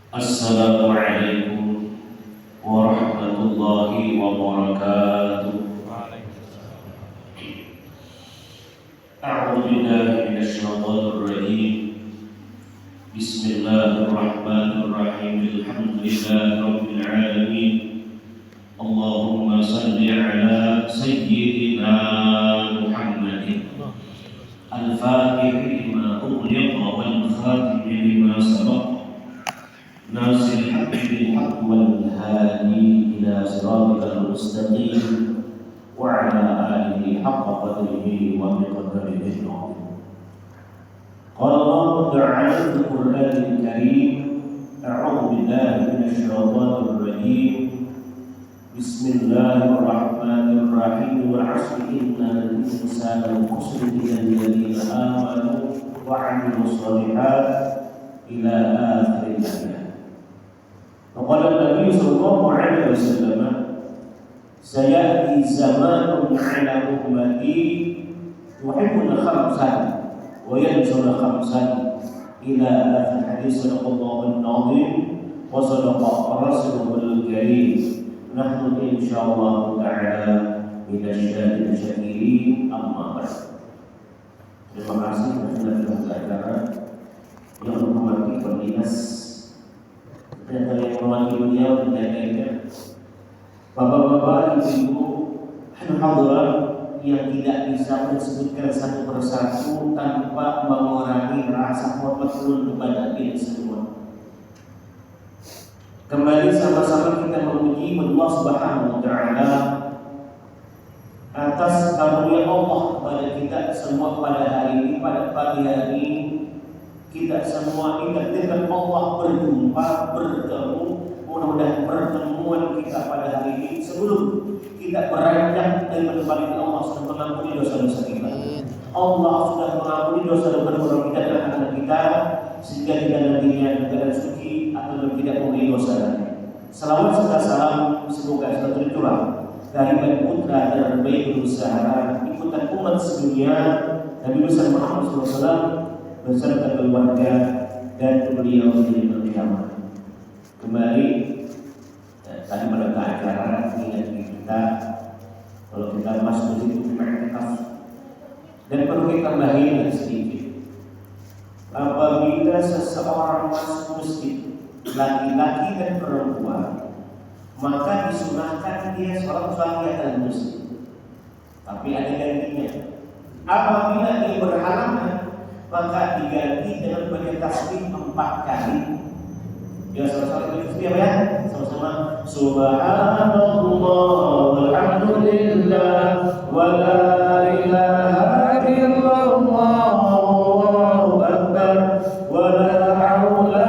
Assalamualaikum warahmatullahi wabarakatuh. A'udzu billahi minasy syaithanir rajim. Bismillahirrahmanirrahim. Alhamdulillahirabbil alamin. Allahumma shalli ala sayyidina Muhammadin al-Fatihi lima ughliqa wal khatimi lima sabaqa ناصر الحق بالحق والهادي إلى صراطك المستقيم وعلى آله حق قدره ومقداره العظيم. قال الله تعالى في القرآن الكريم: أعوذ بالله من الشيطان الرجيم. بسم الله الرحمن الرحيم. والعصر إن الإنسان لخسر إلا الذين آمنوا وعملوا الصالحات إلى آخر الآية. Qala Nabi sallallahu alaihi wasallam, sayati zamanun ala ummati yuhibbuna khamsan wa yansuna khamsan ila akhir hadis. Sadaqallahu al-azim wa sadaqa rasulul karim. Nahnu insyaallah ta'ala minasyadid syakirin, amma ba'd. Terima kasih kepada acara yang menghormati pembina dan yang mewakili beliau dan lain-lainnya, bapak-bapak, ibu-ibu, hadirin yang tidak bisa disebutkan satu persatu tanpa mengurangi rasa hormat kepada kita semua. Kembali sama-sama kita memuji Allah Subhanahu wa Ta'ala atas karunia Allah kepada kita semua pada hari ini, pada pagi hari ini. Kita semua ingat dengan Allah berjumpa, bertemu. Mudah-mudahan pertemuan kita pada hari ini sebelum kita beranjak dari kembali ke Allah sudah mengampuni dosa-dosa kita. Allah sudah mengampuni dosa-dosa kita dan anak-anak kita, sehingga kita nantinya negara suci atau tidak memiliki dosa lagi. Salawat serta salam semoga selalu tercurah dari baik putra dan baik berusaha ikutan umat sedunia Nabi Muhammad SAW beserta keluarga dan beliau menjadi kiamat. Kembali tadi pada acara ingat kita kalau kita masuk itu ma'ikaf, dan perlu kita bahagia sedikit. Apabila seseorang masuk masjid, laki-laki dan perempuan, maka disunahkan dia sholat tahiyatul masjid. Tapi ada gantinya. Apabila dia berhalangan, maka diganti dengan baca tasbih 4 kali. Ya, sama-sama itu apa ya? Sama-sama subhanallah walhamdulillah wa la ilaha illallah wallahu akbar wa la haula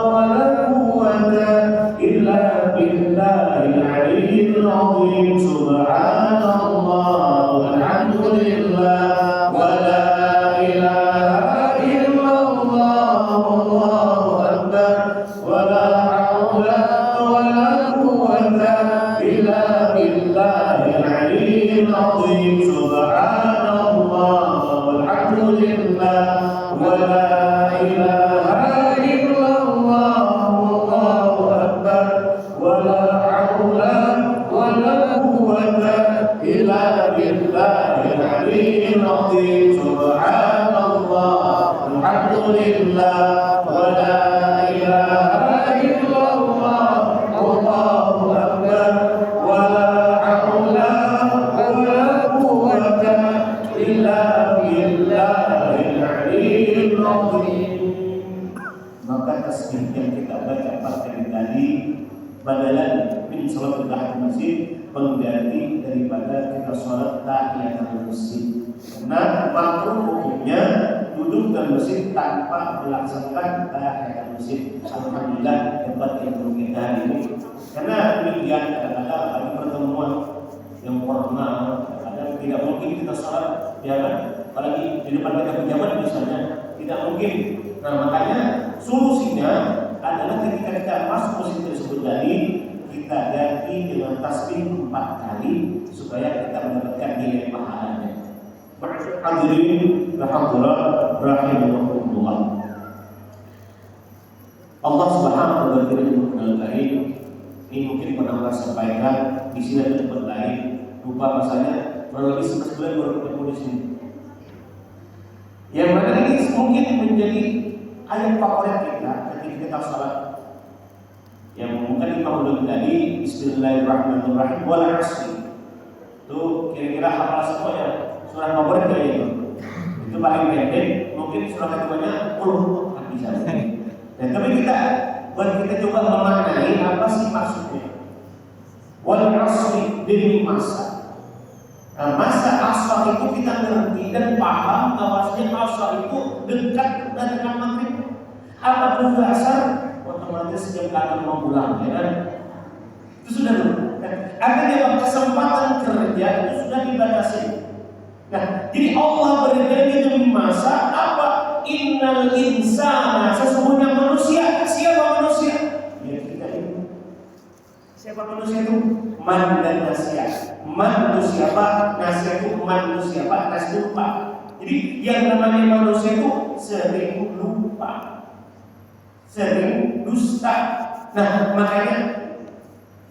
wa la quwwata illa billahil aliyyil azim. Subhanallah walhamdulillah wa la pengganti daripada kita sholat tahiyatul masjid. Karena makruh hukumnya duduk dalam masjid tanpa melaksanakan tahiyatul masjid. Alhamdulillah dapat yang perlu kita hari ini. Karena demikian kadang-kadang ada pertemuan yang formal, kadang tidak mungkin kita sholat, ya kan? Apalagi di depan kita pejabat misalnya, tidak mungkin. Nah makanya solusinya adalah ketika kita masuk masjid tersebut tadi, kita ganti dengan tasbih 4 kali supaya kita mendapatkan nilai pahalanya. Hadirin rahmatullah rahimahullah. Allah Subhanahu wa berarti untuk menanggapi ini mungkin pernah sampaikan di sini ada tempat lain, lupa masanya, kurang lebih 11 bulan baru ketemu di sini. Yang mana ini mungkin menjadi ayat favorit kita ketika kita salat. Yang mungkin Imam Nawawi tadi, Bismillahirrahmanirrahim wal 'asri. Itu kira-kira hafal semua ya, surah favorit kayak itu. Itu paling pendek, mungkin surah keduanya bisa. Dan tapi kita coba memaknai apa sih maksudnya. Wal 'asri demi masa. Nah, masa asar itu kita ngerti dan paham bahwasanya asar itu dekat dengan maghrib. Apa itu asar? Otomatis setiap kali mau pulang, ya kan? Itu sudah dulu. Ada dalam kesempatan kerja itu sudah dibatasi. Nah, jadi Allah berjanji demi masa apa? Innal insana, sesungguhnya manusia. Siapa manusia? Ya kita ini. Siapa manusia itu? Man dan nasia. Manusia apa? Nasia itu manusia apa? Nasia lupa. Jadi yang namanya manusia itu sering lupa, sering dusta. Nah, makanya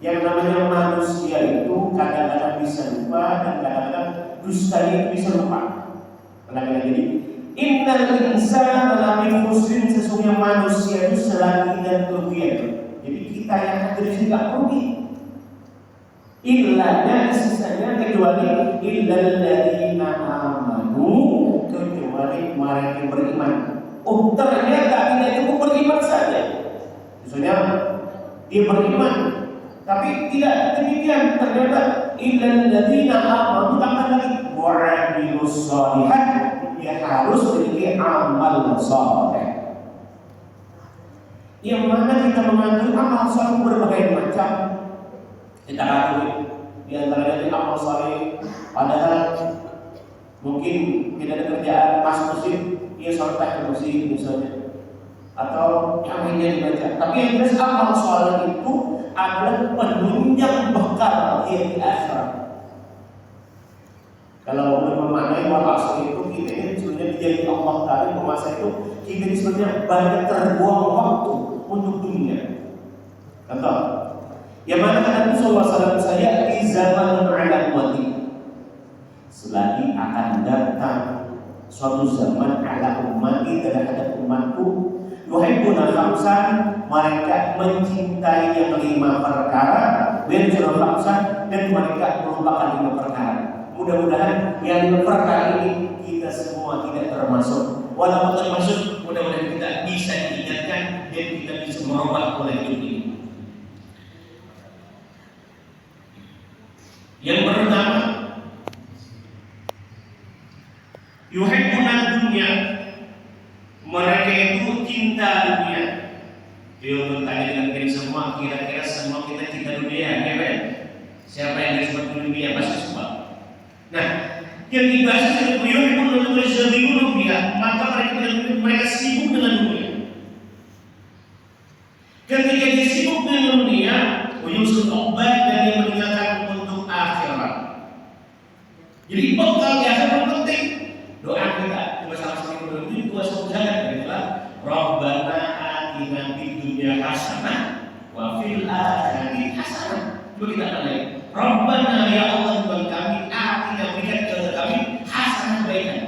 yang namanya manusia itu kadang-kadang bisa lupa dan kadang-kadang dustanya itu bisa lupa. Kadang-kadang jadi innal insana lafi khusrin, sesungguhnya manusia itu selalu dan kerugian. Jadi kita yang hadir di sini tidak rugi. Illanya sisanya kecuali illal ladzina amanu, kecuali mereka yang beriman. Oh, ternyata tidak cukup beriman saja. Misalnya dia beriman, tapi tidak demikian. Ternyata illal ladzina amanu, tambah lagi wa 'amilus shalihat, dia harus memiliki amal saleh. Yang mana kita mengatur amal saleh berbagai macam. Kita akui di antaranya di amal saleh, padahal mungkin tidak ada kerjaan masuk masjid, dia sholat ke masjid misalnya, atau yang lainnya dibaca. Tapi yang jelas amal saleh itu adalah penunjang bekal dia di akhirat. Kalau boleh memaknai wal itu kita ini sebenarnya dijadikan Allah tadi masa itu kita ini sebenarnya banyak terbuang waktu untuk dunia. Contoh, yang mana Nabi SAW saya di zaman ala ummati, selagi akan datang suatu zaman ala ummati, terhadap umatku, yuhibbuna khamsan, mereka mencintai yang 5 perkara, wa khamsan, dan mereka melupakan 5 perkara. Mudah-mudahan yang 5 perkara ini kita semua tidak termasuk. Walaupun termasuk, mudah-mudahan kita bisa diingatkan dan kita bisa merubah oleh hidup ini. Yang pertama, yuhibbuna dunya, mereka itu cinta dunia. Dia bertanya dengan kita semua, kira-kira semua kita cinta dunia, ya kan? Siapa yang disebut dunia pasti suka. Nah, yang dibahas itu yuhibbuna dunya, maka mereka sibuk dengan dunia. Ketika dia sibuk dengan dunia, yusul obat dan dia meninggalkan untuk akhirat. Jadi bekal di akhirat penting. Doa kita cuma salah satu itu dua sebutan adalah Rabbana atina fid dunya hasanah wa fil akhirati hasanah. Coba kita lihat. Rabbana ya Allah Tuhan kami, atina berikan kepada kami hasanah kebaikan.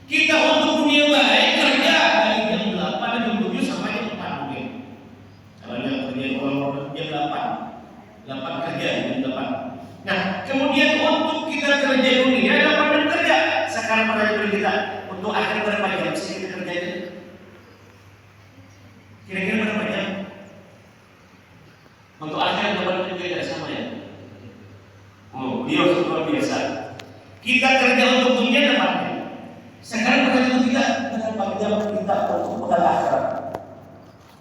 Kita untuk dunia baik kerja dari jam 8 dan jam 7 sampai jam 4 mungkin. Kalau yang kerja orang jam 8 kerja jam 8. Nah, kemudian untuk kita kerja dunia 8 jam kerja. Sekarang pertanyaan kita, untuk akhir berapa jam sih kita kerjanya? Kira-kira berapa jam? Untuk akhir 8 jam tidak sama ya? Oh, dia luar biasa. Kita kerja untuk dunia 8 jam. Sekarang pertanyaan kita, berapa jam kita untuk bekal akhirat?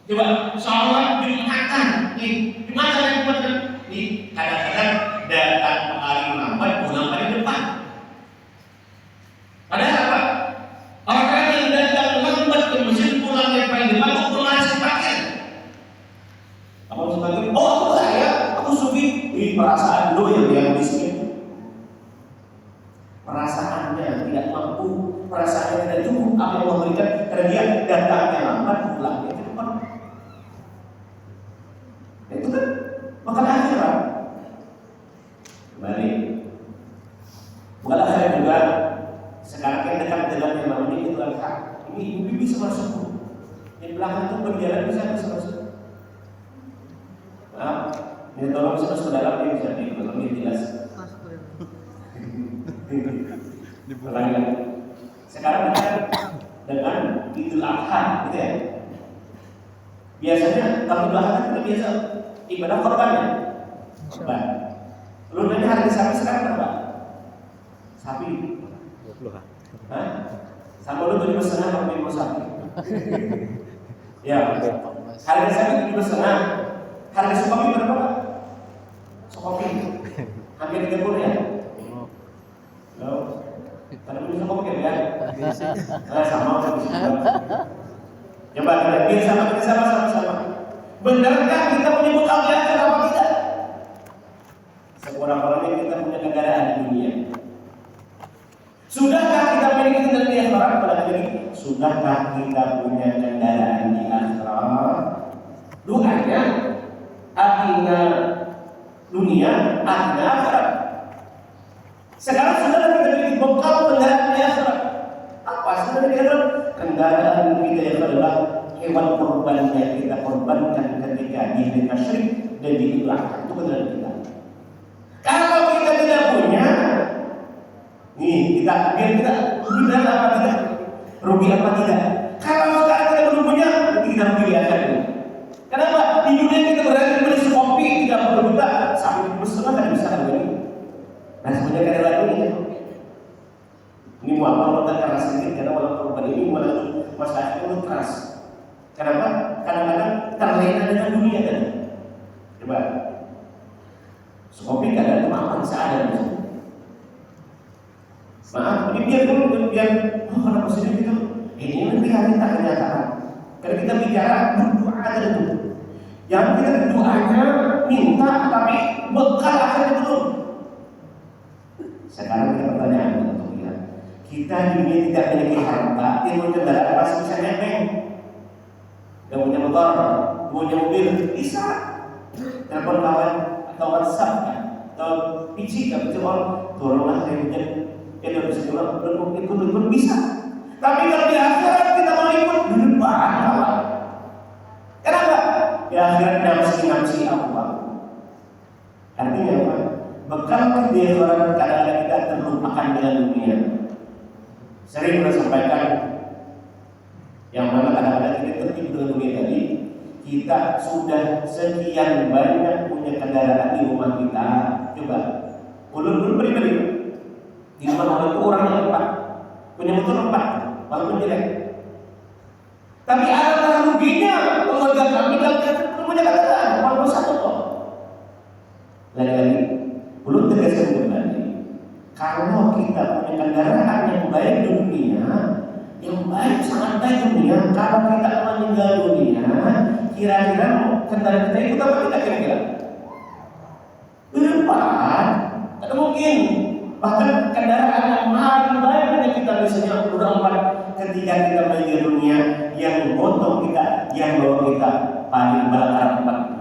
Coba, sholat Jumatan, Jumatan, kadang-kadang datang paling lambat, pulang paling depan. Padahal apa? Orang yang datang lambat ke masjid pulang yang paling depan itu pulang sebagian. Apa sebagian? Oh, aku sufi. Ini perasaan lo yang miskin. Perasaannya tidak mampu, perasaannya tidak cukup. Apa yang memberikan karena dia datangnya lambat, pulangnya cepat. satu berjalan bisa terus. Nah, ini tolong masuk dalam dia bisa lebih jelas. Ulangi. Sekarang kita dengan Idul Adha, gitu ya. Biasanya kalau Idul Adha kita biasa ibadah korban ya. Korban. Lu nanya harga sapi sekarang berapa? Sapi 20. Hah? Sama lu 7,5 kalau mau sapi. Ya. Harga sapi 7,5. Harga sokopi berapa? Sokopi. Hampir 30 ya. Loh. Kalau beli sokopi ya? Sama bisa. Coba kita sama. Benarkah kita menyebut Allah kenapa tidak? Sekurang-kurangnya kita punya kendaraan di dunia. Sudahkah kita memiliki kendaraan di akhirat? Sudahkah kita punya kendaraan di akhirat? Doanya akhirnya dunia, akhirnya akhirat. Sekarang sudah kita memiliki bekal kendaraan di akhirat. Apa sebenarnya kendaraan kita yang adalah hewan kurban yang kita korbankan ketika di hari tasyrik dan di Idul Adha. Itu kendaraan kita. Kalau kita tidak punya, nih kita biar kita rugi apa tidak? Rugi apa tidak? Kalau sekarang kita belum punya, nanti kita rugi di akhirat ini. Kenapa? Di dunia kita berada beli kopi 30 juta, sampai besar kan bisa harga ini. Nah sebenarnya kendaraan ini. Ini muamal kita keras sedikit karena walau korban ini masalah itu keras. Kenapa? Kadang-kadang terlena dengan dunia kan. Coba. Kopi kadang maaf seadanya. Maaf, ini biar kenapa sih gitu? Ini nanti kita kenyataan. Karena kita bicara berdoa ada itu. Yang kita doanya minta tapi bekal akhirnya belum. Sekarang kita pertanyaan untuk kita. Kita di dunia tidak memiliki harta, ilmu kendaraan masih bisa nebeng. Gak punya motor, punya mobil, bisa. Telepon kawan atau WhatsApp kan, atau PC kan, tolonglah saya punya. Dia bisa jual, ikut bisa. Tapi kalau di akhirat kita mau ikut di depan kawan. Kenapa? Di akhirat nafsi apa? Artinya apa? Bekal di akhirat kadang-kadang kita terlupakan dengan dunia. Sering kita sampaikan yang mana kadang-kadang kita tertipu dengan dunia tadi. Kita sudah sekian banyak punya kendaraan di rumah kita. Coba, ulun pribadi di rumah itu orangnya 4, punya motor 4, walaupun jelek. Tapi ada ruginya keluarga kami kalau kita punya kendaraan walaupun 1 kok. Lagi-lagi, belum tegaskan kembali. Kalau kita punya kendaraan yang baik di dunia, yang baik sangat baik dunia, kalau kita meninggal dunia, kira-kira kendaraan kita itu apa tidak kira-kira? Di depan, tidak mungkin. Bahkan kendaraan yang paling baik punya kita misalnya udah 4 ketika kita meninggal dunia, yang gotong kita, yang bawa kita paling bakar 4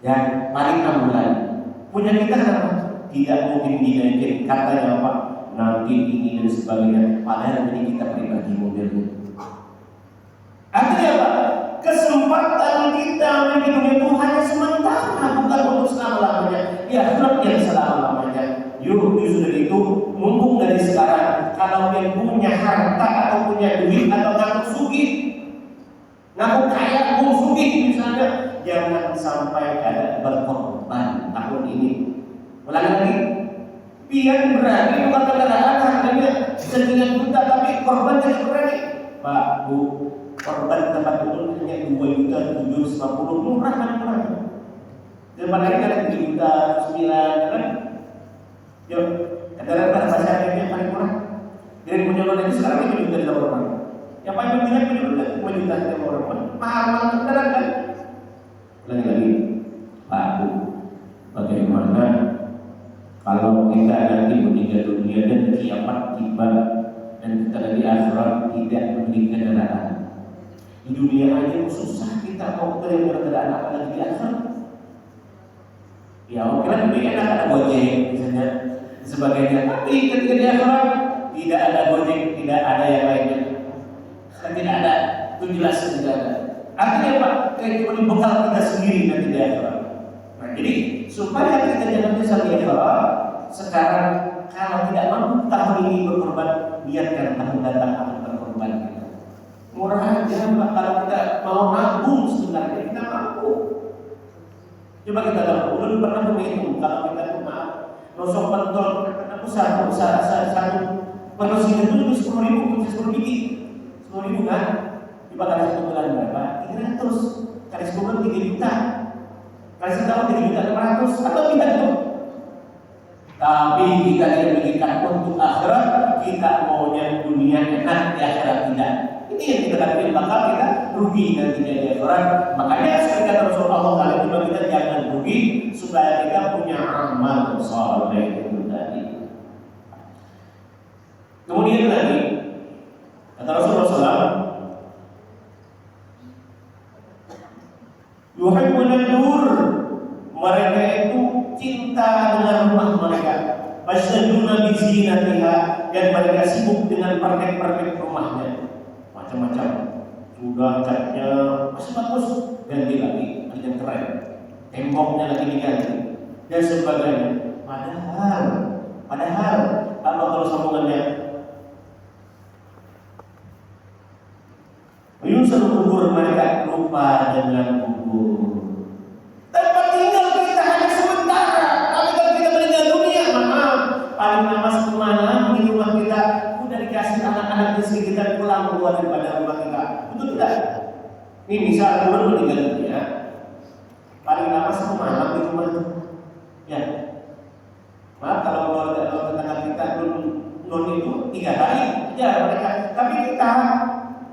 yang paling aman. Punya kita apa? Tidak mungkin dinaikin, katanya apa? Nanti ini dan sebagainya. Padahal ini kita pribadi mobilnya. Artinya apa? Kesempatan kita memiliki dunia itu hanya sementara, bukan untuk selama-lamanya. Ya, akhirat yang selama-lamanya. Yuk, sudah itu mumpung dari sekarang. Kalau yang punya harta atau punya duit atau ngaku sugih, ngaku kaya, ngaku sugih misalnya, jangan sampai ada berkorban tahun ini. Ulangi lagi, pian berani bukan kendaraan harganya sekian juta tapi korban jadi berani. Pak, Bu, korban tempat duduk hanya 2.750.000, murah kan murah. Depan lagi kan 3 juta 9 kan? Yuk, kendaraan pada bahasa yang paling murah. Dari punya lagi sekarang 7 juta orang. Yang paling pentingnya 7 juta orang. Mahal kendaraan kan? Lagi-lagi, Pak, Bu, bagaimana kalau kita nanti meninggal dunia dan kiamat tiba dan kita di akhirat tidak memiliki kendaraan? Di dunia aja susah kita mau terima kendaraan apalagi di akhirat. Ya oke lah, lebih enak ada gojek misalnya sebagainya. Tapi ketika di akhirat tidak ada gojek, tidak ada yang lainnya, tidak ada Itu jelas tidak ada. Artinya apa? Kecuali bekal kita sendiri nanti di akhirat. Nah, jadi supaya kita jangan menyesal di akhirat, sekarang kalau tidak mampu tahun ini berkorban, biarkan tahun datang akan berkorban kita. Murah aja Pak, kalau kita mau nabung sebenarnya kita mampu. Coba kita tahu, dulu pernah menghitung kalau kita tuh maaf, nosok pentol, usaha satu manusia itu 10.000, 10.000 kan? Coba kali 1 bulan berapa? 300 kali 10 bulan 3 juta, kali setahun 3.600.000 atau tidak tuh? Tapi kita tidak berikan untuk akhirat, kita maunya dunia enak di akhirat tidak. Ini yang kita katakan bakal kita rugi nantinya di akhirat. Makanya ketika Rasulullah kali itu kita jangan rugi supaya kita punya amal saleh itu tadi. Kemudian lagi kata Rasulullah SAW, yuhibbuna nur, mereka itu cinta dengan rumah mereka, fastajuna bi zinatiha, dan mereka sibuk dengan pernek-pernek rumahnya. Macam-macam, sudah catnya masih bagus, ganti lagi, ada yang keren, temboknya lagi diganti dan sebagainya. Padahal apa kalau sambungannya? Yusuf kubur mereka lupa dengan kubur. Tempat tinggal kita hanya sementara. Tapi kalau kita meninggal dunia, maaf, paling lama kemana di rumah kita udah dikasih anak-anak istri kita pulang keluar daripada rumah kita. Betul tidak? Ini misal turun meninggal dunia, paling lama kemana di rumah itu? Ya, maaf kalau tetangga kita non itu 3 hari, ya mereka. Tapi kita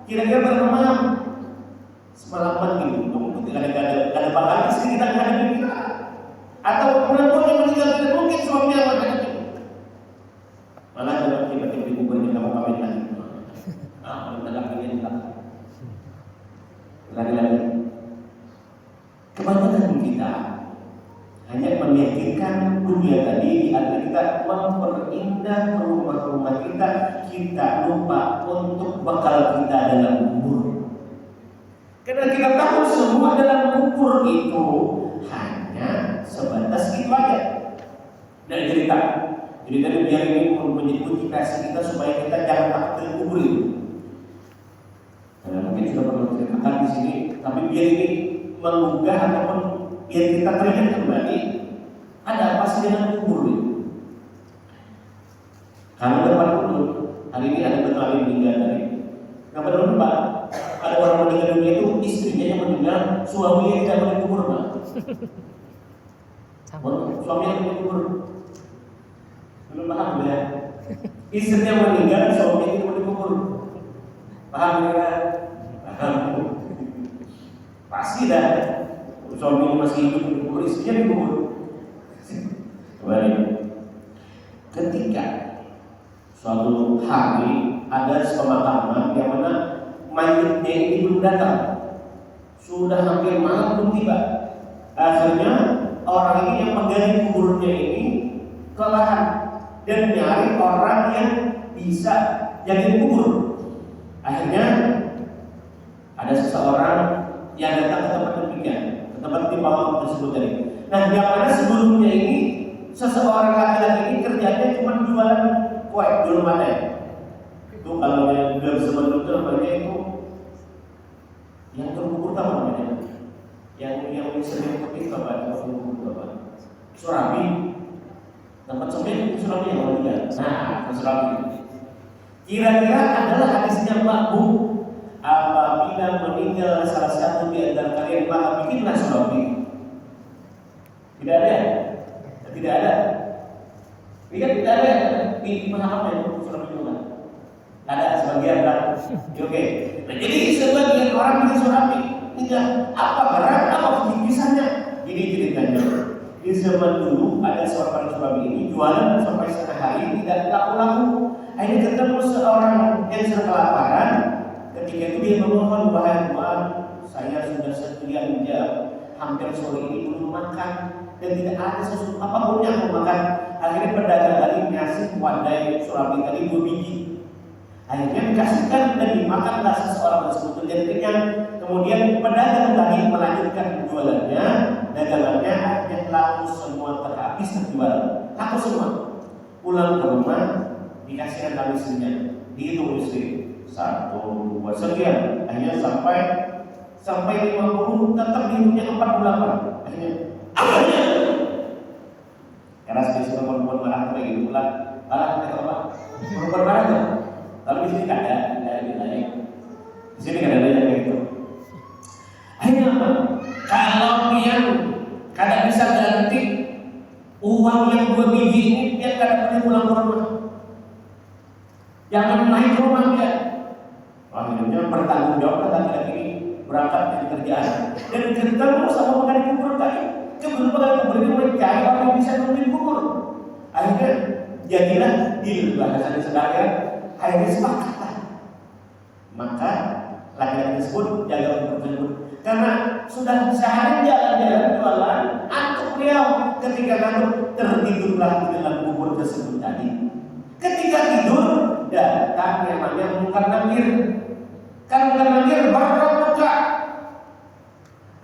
kira-kira bermalam semalaman gitu, untuk tidak ada bakal istri kita nggak ada kita, atau perempuan yang meninggal tidak mungkin suaminya menghadapi. Malah dalam tiba-tiba dikuburnya kamu kawin lagi. Menanggapi ini lagi. Kebanyakan kita hanya memikirkan dunia tadi agar kita memperindah rumah-rumah kita lupa untuk bekal kita dalam kubur. Karena kita tahu semua dalam kubur itu hanya sebatas itu aja. Dan cerita. Jadi tadi biar ini menjadi motivasi kita supaya kita jangan takut dengan kubur itu. Mungkin sudah pernah ceritakan di sini, tapi biar ini menggugah ataupun biar kita teringat kembali ada apa sih dengan kubur itu. Kalau dapat kubur, hari ini ada betul yang meninggal tadi. Kenapa dulu Pak? Ada orang meninggal dunia itu istrinya yang meninggal, suaminya tidak boleh kubur Pak. Suaminya yang kubur. Belum paham ya? Istrinya meninggal, suaminya tidak boleh kubur. Paham ya? Paham. Pasti dah. Suaminya masih hidup dikubur, istrinya dikubur. Kembali. Ketika suatu hari ada pemakaman yang mana mayatnya ini belum datang, sudah hampir malam belum tiba. Akhirnya orang ini yang menggali kuburnya ini kelelahan dan nyari orang yang bisa jadi kubur. Akhirnya ada seseorang yang datang ke tempat demikian, ke tempat pemakaman tersebut tadi. Nah, yang mana sebelumnya ini seseorang laki-laki ini kerjanya cuma jualan kue di rumahnya. Itu kalau yang dalam zaman dulu namanya itu yang terkubur apa namanya? Yang sering kepik apa? Terkubur apa? Surabi. Tempat sempit surabi yang meninggal. Nah, surabi. Kira-kira adalah hadisnya makbul apabila meninggal salah satu di antara kalian maka bikinlah surabi. Tidak ada. Tidak ada. Tidak ada di mana itu surabi juga. Ada sebagian lah. Oke. Nah, jadi sebagian orang bikin surabi. Tidak apa barang apa kisahnya. Ini ceritanya. Di zaman dulu ada seorang surabi ini jualan sampai setengah hari tidak laku-laku. Akhirnya ketemu seorang yang sedang kelaparan. Ketika itu dia memohon, wahai Tuhan, saya sudah sekian jam hampir sore ini belum makan dan tidak ada sesuatu apapun yang mau makan. Akhirnya pedagang tadi ngasih wadai surabi tadi 2 biji. Akhirnya dikasihkan dan dimakanlah seseorang tersebut dan kenyang. Kemudian pedagang tadi melanjutkan jualannya, dagangannya akhirnya laku semua, terhabis terjual, laku semua. Pulang ke rumah dikasihkan kami istrinya, dihitung istri 1, 2, sekian. Akhirnya sampai 50, tetap dihitungnya 48. Akhirnya karena spesial perempuan marah kayak gitu pula, marah kata apa? Perempuan marah tuh. Tapi di sini ada lain. Di sini ada kayak gitu. Akhirnya apa? Kalau yang kada bisa ganti uang yang 2 biji ini, dia kada boleh pulang ke rumah. Jangan naik rumah dia. Akhirnya bertanggung jawab laki-laki ini berangkat dari kerjaan dan ketemu sama pengadil kubur tadi. Kebetulan pengadil kubur ini mencari orang yang bisa menulis kubur. Akhirnya jadilah deal bahasa sekalian. Akhirnya sepakatlah. Maka laki-laki tersebut jaga kubur tersebut karena sudah sehari jalan-jalan jualan antuk beliau. Ketika ngantuk tertidurlah di dalam kubur tersebut tadi. Ketika tidur datang yang namanya Munkar Nakir. Kan Munkar Nakir berbuka.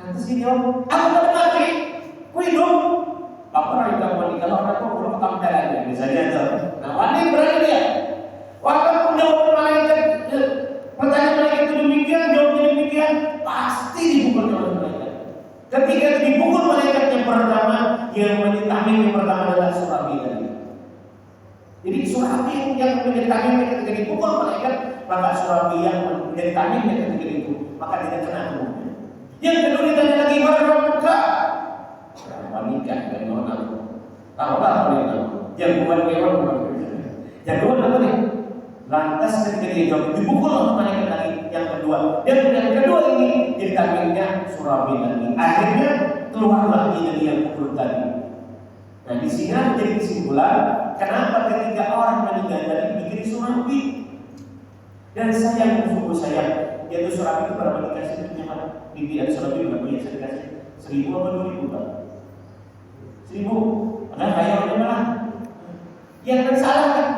Nanti sih dia, aku tak mati, ku hidup. Apa orang yang mati kalau orang itu belum kamu jalannya, misalnya tuh. Nah, wani berani dia. Walaupun jawab malaikat, pertanyaan malaikat itu demikian, jawabnya demikian, pasti dipukul oleh malaikat. Ketika dipukul malaikat yang pertama, yang menjadi tameng yang pertama adalah Surabi tadi. Jadi Surabi yang menjadi tameng ketika dipukul malaikat, maka Surabi yang menjadi tameng ketika itu, maka tidak kena tubuhnya. Yang kedua ditanya lagi berbuka. Wanita dan orang. Tahu tak wanita? Jagoan kewan bukan. Jagoan apa nih? Lantas ketika dia jawab dipukul oleh malaikat lagi yang kedua. Dan yang kedua ini jadi tamengnya Surabi lagi. Akhirnya keluarlah dari yang pukul tadi. Nah di sini menjadi kesimpulan kenapa ketika orang meninggal tadi bikin Surabi. Dan sayang sungguh sayang, yaitu Surabi itu berapa dikasih duitnya Pak? Bibi ada Surabi berapa yang saya dikasih? 1.000 apa 2.000 Pak? 1.000. Padahal kaya orang malah. Yang kan salah kan?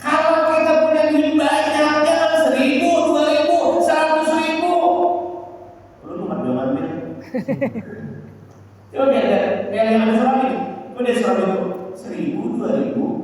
Kalau kita punya duit banyak, jangan 1.000, 2.000, 100.000. Lu nomor doang deh. Coba lihat yang ada Surabi. Udah Surabi itu 1.000, 2.000.